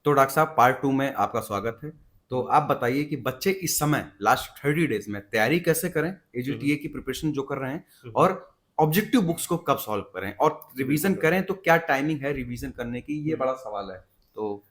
तो डॉक्टर साहब पार्ट 2 में आपका स्वागत है। तो आप बताइए कि बच्चे इस समय लास्ट 30 डेज़ में तैयारी कैसे करें? हुँ, हुँ। एजीटीए की प्रिपरेशन जो कर रहे हैं हुँ, हुँ। और ऑब्जेक्टिव बुक्स को कब सॉल्व करें? और रिवीजन बिल्कुल। करें तो क्या टाइमिंग है रिवीजन करने की? ये हुँ, बड़ा हुँ। सवाल है। तो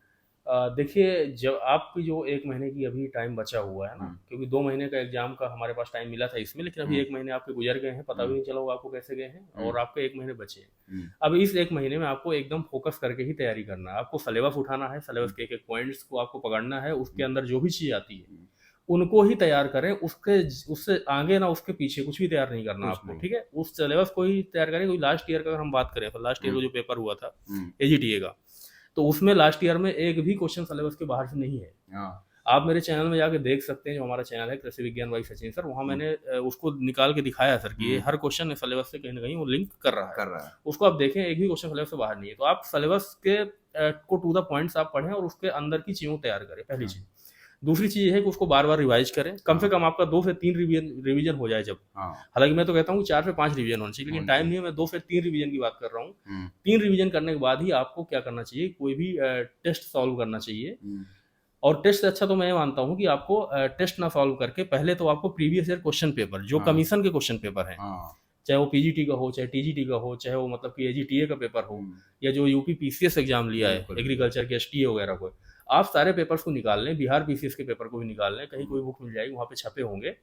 देखिए जब आपकी जो 1 महीने की अभी टाइम बचा हुआ है ना, हुँ, क्योंकि 2 महीने का एग्ज़ाम का हमारे पास टाइम मिला था इसमें, लेकिन अभी हुँ, 1 महीने आपके गुज़र गए हैं, पता भी हुँ, नहीं चला होगा आपको कैसे गए हैं हुँ, और आपके 1 महीने बचे हैं। हुँ, अब इस 1 महीने में आपको एकदम फ़ोकस करके ही तैयारी करना है। आपको सिलेबस उठाना है, सिलेबस हुँ, के एक-एक पॉइंट्स को आपको पकड़ना है, उसके हुँ, अंदर जो भी चीज़ आती है, हुँ, उनको ही तैयार करें, उससे आगे ना उसके पीछे कुछ भी तैयार नहीं करना कुछ आपको, नहीं। ठीक है? उस सिलेबस को ही तैयार करें, क्योंकि लास्ट ईयर का अगर हम बात करें, तो लास्ट ईयर हुँ, का जो पेपर हुआ था हुँ, एजीटीए का, तो उसमें लास्ट ईयर में एक भी क्वेश्चन सिलेबस के बाहर से नहीं है। हाँ, आप मेरे चैनल में जाके देख सकते हैं, जो हमारा चैनल है कृषि विज्ञान बाई सचिन सर, वहाँ हुँ, मैंने उसको निकाल के दिखाया सर कि ये हुँ, हर क्वेश्चन सिलेबस से कहीं न कहीं वो लिंक कर रहा है। कर रहा है। उसको आप देखें, एक भी क्वेश्चन सिलेबस से बाहर नहीं है। तो आप सिलेबस के को टू द पॉइंट्स आप पढ़ें और उसके अंदर की चीज़ों को तैयार करें, पहली हाँ, चीज़। दूसरी चीज़ ये है कि उसको बार-बार रिवाइज़ करें, कम से हाँ, कम आपका 2 से 3 रिवीजन हो जाए जब। हाँ, हालाँकि मैं तो कहता हूँ कि 4 से 5 रिवीजन होने चाहिए, लेकिन होनी टाइम चाहिए। नहीं है, मैं 2 से 3 रिवीजन की बात कर रहा हूँ। हुँ, 3 रिवीजन करने के बाद ही आपको क्या करना चाहिए, कोई भी टेस्ट सॉल्व करना चाहिए। हुँ, और टेस्ट से अच्छा तो मैं ये मानता हूँ कि आपको टेस्ट ना सॉल्व करके पहले तो आपको प्रीवियस ईयर क्वेश्चन पेपर, जो हाँ, कमीशन के क्वेश्चन पेपर हैं, हाँ, चाहे वो पीजीटी का हो, चाहे टीजीटी का हो, चाहे वो मतलब कि एजीटीए का पेपर हो, हुँ, या जो यूपी पीसीएस एग्जाम लिया है बिल्कुल, बिल्कुल। एग्रीकल्चर के एसटीए वगैरह को, आप सारे पेपर्स को निकाल लें, बिहार पीसीएस के पेपर को भी निकाल लें, कहीं हुँ, कोई बुक मिल जाएगी वहाँ पे छपे होंगे,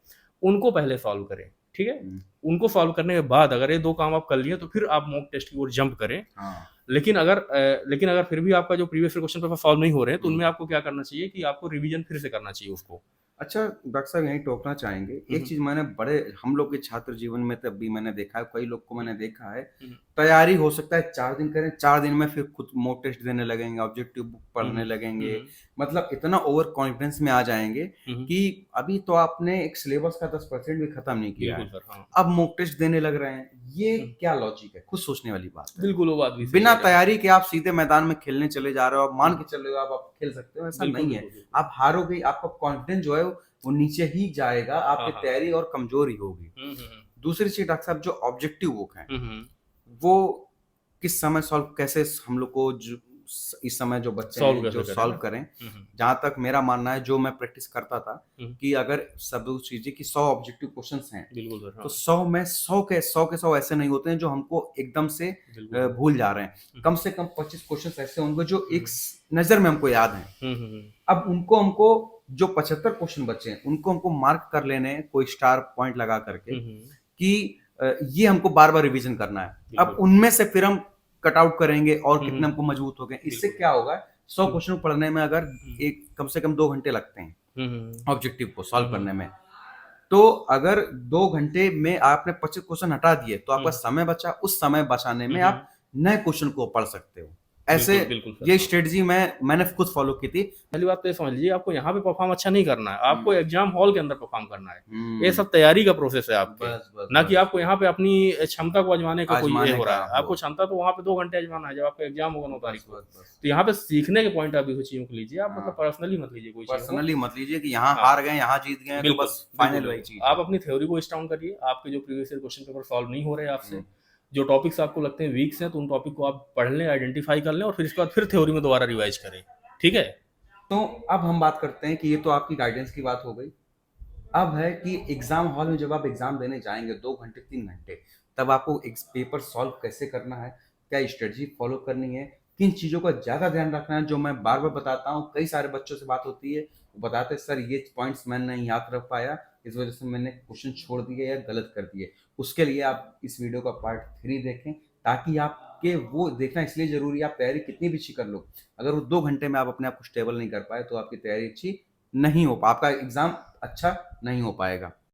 उनको पहले सॉल्व करें, ठीक है? हुँ, उनको सॉल्व करने के बाद अगर ये 2 काम आप कर लिए, तो फिर आप मॉक टेस्ट की ओर जंप करें। हाँ, लेकिन अगर फिर भी आपका जो previous year question paper solve नहीं हो रहे हैं, तो हुँ। उनमें आपको क्या करना चाहिए कि आपको रिवीजन फिर से करना चाहिए उसको। अच्छा, डॉक्टर साहब यहीं टोकना चाहेंगे। हुँ, एक हुँ। चीज़ मैंने बड़े हम लोग के छात्र जीवन में तब भी मैंने देखा है, कई लोग को हुँ, मैंने देखा है, हुँ, तैयारी हो सकता है 4 दिन करें, 4 दिन में फिर खुद मॉक टेस्ट देने लगेंगे, ऑब्जेक्टिव बुक हुँ, पढ़ने हुँ, हुँ, लगेंगे। हुँ, मतलब इतना ओवर कॉन्फिडेंस में आ जाएँगे हुँ, हुँ। कि अभी तो आपने एक सिलेबस का 10% भी खत्म नहीं किया बिल्कुल है, सर, हाँ। अब मॉक टेस्ट देने लग रहे हैं। ये हुँ, क्या लॉजिक है? खुद सोचने वाली बात है। बिल्कुल वो बात भी सही बिना है जहाँ। तैयारी के आप सीधे मैदान में खेलने चले जा रहे हो, आप हुँ, मान के हुँ। चल रहे हो आप खेल सकते हो, ऐसा बिल्कुल, नहीं है। बिल्कुल, बिल्कुल। आप हारोगे, आपका कॉन्फिडेंस जो है वो नीचे ही जाएगा, हाँ, आपकी हाँ। तैयारी और कमज़ोर ही होगी। हुँ, हुँ, हुँ। दूसरी चीज़ डॉक्टर साहब जो ऑब्जेक्टिव बुक हैं, हुँ, हुँ। वो किस समय सॉल्व कैसे हम लोग को जो इस समय जो बच्चे सॉल्व हैं, जो कैसे करें सॉल्व ना? करें। हुँ, हुँ। जहाँ तक मेरा मानना है, जो मैं प्रैक्टिस करता था हुँ। कि अगर सब चीज़ें कि 100 ऑब्जेक्टिव क्वेश्चन्स हैं, बिल्कुल सर, तो हाँ। 100 में 100 के 100 ऐसे नहीं होते हैं जो हमको एकदम से बिल्कुल, बिल्कुल। भूल जा रहे हैं। हुँ, कम से कम 25 क्वेश्चन्स ऐसे होंगे जो हुँ, एक हुँ। नज़र में हमको याद हैं। हुँ, हुँ, हुँ। अब उनको हमको जो 75 क्वेश्चन बचे हैं, उनको हमको मार्क कर लेने हैं कोई स्टार पॉइंट लगा करके हुँ, हुँ। कि ये हमको बार-बार रिवीजन करना है। अब बिल्कुल। उनमें से फिर हम कट आउट करेंगे और हुँ, हुँ, कितने हुँ। हमको मजबूत हो गए। इससे बिल्कुल। क्या होगा 100 हुँ, क्वेश्चन पढ़ने में अगर हुँ। एक कम से कम 2 घंटे लगते हैं, हुँ, हुँ, हुँ। ऑब्जेक्टिव को हुँ, सॉल्व हुँ। करने में। तो अगर 2 घंटे में आपने 25 क्वेश्चन हटा दिए, तो हुँ, आपका हुँ। समय बचा, उस समय बचाने हुँ, में हुँ। आप नए क्वेश्चन को पढ़ सकते हो। ऐसे बिल्कुल, बिल्कुल सर, ये हाँ। स्ट्रेटजी मैंने खुद फॉलो की थी। पहली बात तो ये समझ लीजिए, आपको यहाँ पे परफ़ॉर्म अच्छा नहीं करना है, हुँ, आपको एग्ज़ाम हॉल के अंदर परफ़ॉर्म करना है। ये हुँ। सब तैयारी का प्रोसेस है आपके, बस, बस, ना कि बस। आपको यहाँ पे अपनी क्षमता को आज़माने का कोई ये आज़माने हो रहा का है। हो। आपको क्षमता तो वहाँ पे 2 घंटे आज़माना है, जब आपका एग्ज़ाम होगा 9 तारीख बस, को। बस, बस। तो यहाँ पे सीखने के पॉइंट ऑफ व्यू से चीज़ों को लीजिए, आप मतलब हाँ, पर्सनली मत लीजिए कोई चीज़ों को। पर्सनली मत लीजिए कि यहाँ हाँ, हार गए, यहाँ जीत गए, तो बिल्कुल, बस बिल्कुल, फाइनल वही बिल्कुल। चीज़ है। आप अपनी थ्योरी को स्ट्रॉन्ग करिए, आपके जो previous year question paper solve नहीं हो रहे हैं हुँ। आपसे, जो टॉपिक्स आपको लगते हैं वीक्स हैं, तो उन टॉपिक को आप पढ़ लें, आइडेंटिफ़ाई कर लें और फिर इसके बाद फिर थ्योरी में दोबारा रिवाइज़ करें। ठीक है? तो अब हम बात करते हैं कि ये तो आपकी गाइडेंस की बात हो गई। अब है कि एग्ज़ाम हॉल में जब आप एग्ज़ाम देने जाएँगे 2 घंटे, 3 घंटे, तब आपको एक पेपर सॉल्व कैसे करना है, क्या स्ट्रेटजी फ़ॉलो करनी है, किन चीज़ों का ज़्यादा ध्यान रखना है, जो मैं बार-बार बताता हूँ। कई सारे बच्चों से बात होती है, वो बताते हैं सर ये पॉइंट्स मैं नहीं याद रख पाया, इस वज़ह से मैंने क्वेश्चन छोड़ दिए या गलत कर दिए। उसके लिए आप इस वीडियो का पार्ट 3 देखें, ताकि आपके वो देखना इसलिए ज़रूरी है, आप तैयारी कितनी भी अच्छी कर लो, अगर वो 2 घंटे में आप अपने आप को स्टेबल नहीं कर पाए, तो आपकी तैयारी अच्छी नहीं हो पा आपका एग्ज़ाम अच्छा नहीं हो पाएगा।